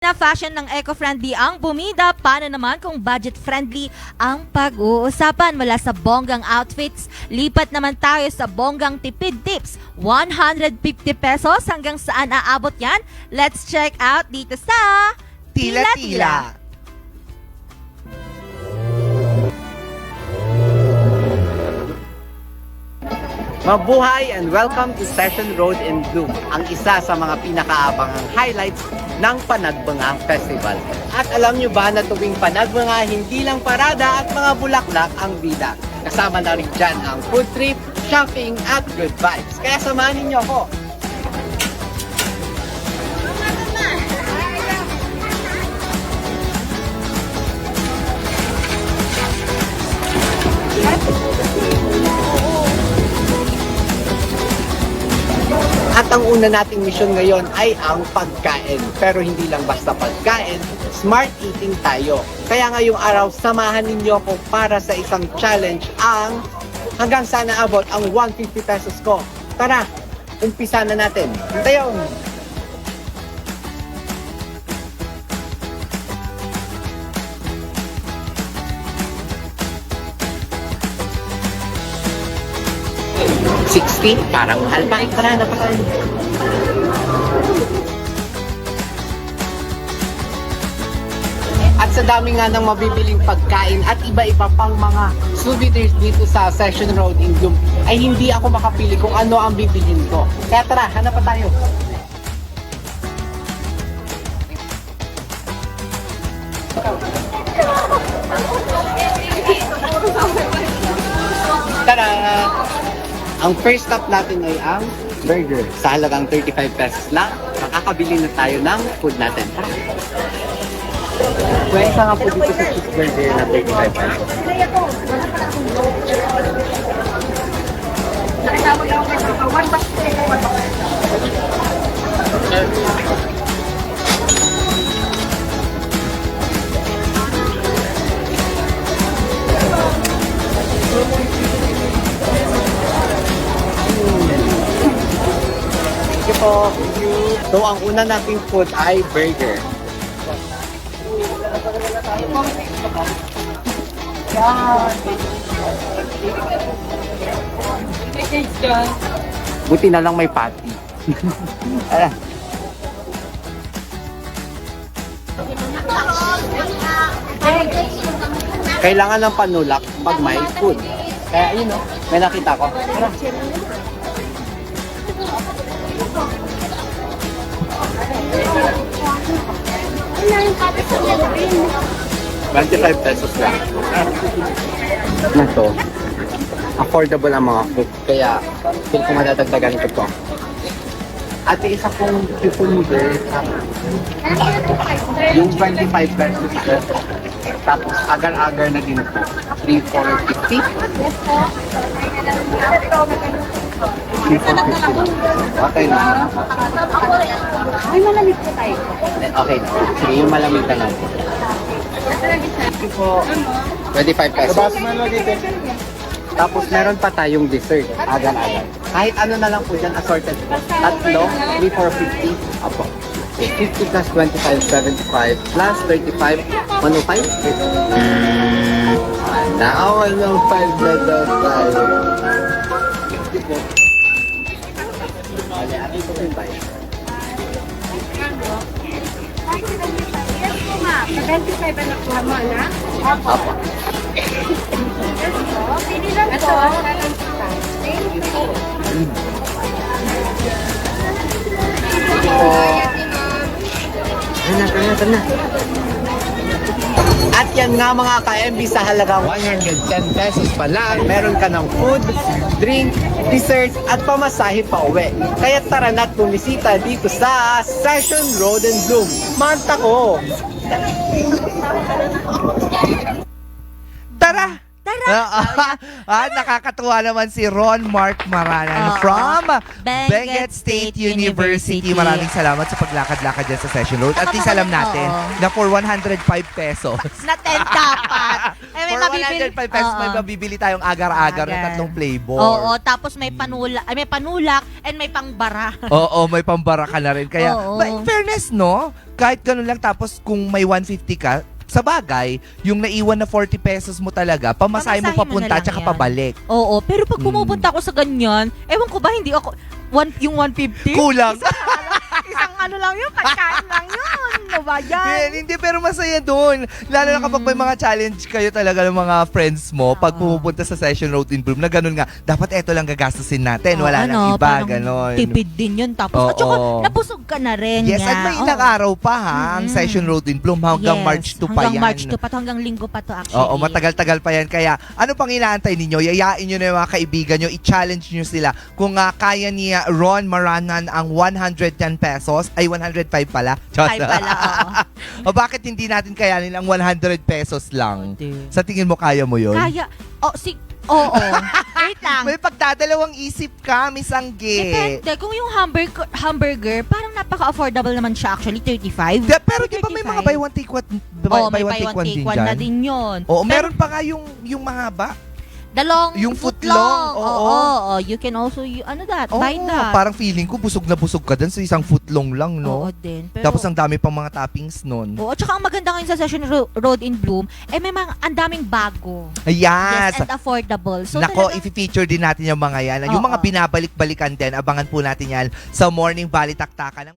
Na fashion ng eco-friendly ang bumida, paano naman kung budget-friendly ang pag-uusapan? Mula sa bonggang outfits, lipat naman tayo sa bonggang tipid tips. 150 pesos hanggang saan aabot yan? Let's check out dito sa Tila-tila. Mabuhay and welcome to Session Road in Bloom, ang isa sa mga pinakaabangang highlights ng Panagbanga Festival. At alam nyo ba na tuwing Panagbanga, hindi lang parada at mga bulaklak ang bida. Kasama na rin dyan ang food trip, shopping at good vibes. Kaya samahan ninyo ako. At ang una nating mission ngayon ay ang pagkain. Pero hindi lang basta pagkain, smart eating tayo. Kaya ngayong araw, samahan ninyo ako para sa isang challenge ang hanggang sana abot ang 150 pesos ko. Tara, umpisa na natin. Hintayon! $60? Parang mahal pa. Tara, napakain. At sa dami nga ng mabibiling pagkain at iba-iba pang mga souvenirs dito sa Session Road in Bloom, ay hindi ako makapili kung ano ang bibilin ko. Kaya tara, hanap pa tayo. Tara! Ang first stop natin ay ang burger. Sa halagang 35 pesos lang, makakabili na tayo ng food natin. Tara! Kwenta nga po dito sa cheeseburger na 35 pesos. Thank you po. So, ang una nating food ay burger. Buti na lang may patty. Ayan. Kailangan ng panulak pag may food. Kaya yun o, may nakita ko. Tara. $25 pesos lang. Na to. Affordable ang mga food. Kaya, feel ko madadagdagan ko to. At isa pong people noodle, yung 25 pesos. Tapos, agar-agar na din po. 3, 4, 50. 3, 4, 50. Okay na. Ay, malamig po tayo. Okay na. Sige, yung malamig na lang. Sige po. 25 pesos. Tapos meron pa tayong dessert. Agar-agar. Kahit ano na lang po dyan, assorted po. Tatlo, 3, 4, 50. Apo. 50 plus 25, 75 plus 35, 105. Now, 105 na daw tayo. 50 po. Bale, atin po yung bayan. Yes po, ma'am. Sa 25 na po mo, na? Opo. Apo. Yes po. Pili lang po. Thank you. Tara. At yan nga mga ka-MB, sa halagang 110 pesos pa lang, meron ka ng food, drink, dessert, at pamasahe pa uwi. Kaya tara na't bumisita dito sa Session Road in Bloom. Manta ko! Tara! Nakakatuwa naman si Ron Mark Maranan Oo. from Benguet Benguet State State University. University. Maraming salamat sa paglakad-lakad dyan sa Session Road. At least alam natin Oo. na for 105 pesos. Na 10 dapat. Eh, may For mabibili. 105 pesos, may Oo. mabibili tayong agar-agar na Agar. 3 flavor. Oo, tapos may may panulak and may pangbara. Oo, may pambara ka na rin. Kaya, Oo. in fairness, no? Kahit ganun lang, tapos kung may 150 ka, sa bagay, yung naiwan na 40 pesos mo talaga, pamasahe mo Pamasahe mo papunta na lang tsaka yan. pabalik. Oo, pero pag pumupunta ako sa ganyan, ewan ko ba, hindi ako, yung 150? Kulang. Isang ano lang yun, pagkain lang yun. Ano ba yan? Hindi, pero masaya doon. Lalo na kapag may mga challenge kayo talaga ng mga friends mo, pag pumupunta sa Session Road in Bloom, na ganun nga, dapat eto lang gagastusin natin, wala nang iba, parang ganon. tipid din yun. Tapos, Oo. at saka, napusog ka na rin. Yes, nga. at may Oo. ilang araw pa ha, ang Mm-mm. Session Road in Bloom, hanggang Yes, March 2 pa hanggang yan. March 2 pa to, hanggang linggo pa to actually. Oo, matagal-tagal pa yan. Kaya, ano pang inaantay ninyo? Yayain nyo na yung mga kaibigan nyo, i-challenge nyo sila. Kung kaya ni Ron Maranan ang 110 pesos, ay 105 pala. Ay pala, oo. O bakit hindi natin kayanin ang 100 pesos lang? Sa tingin mo, kaya mo yun? Kaya, oo. Wait lang. May pagdadalawang isip ka, Miss Angge. Depende. Kung yung hamburger, parang napaka-affordable naman siya actually, 35. Pero di ba may mga buy one take one, May buy one take one na din yun. Oo, Pero meron pa nga yung mahaba. yung foot long. long, oo. You can also, Oo, buy that. parang feeling ko busog na busog ka dun sa isang footlong lang, no? Oo din. Pero, Tapos ang dami pang mga toppings nun. Oo, tsaka ang maganda ngayon sa Session Road in Bloom, may mga ang daming bago. Yes! Yes, and affordable. So, Nako, talagang- i-feature din natin yung mga yan. Yung Oo. mga binabalik-balikan din, abangan po natin yan sa Morning Balitaktakan.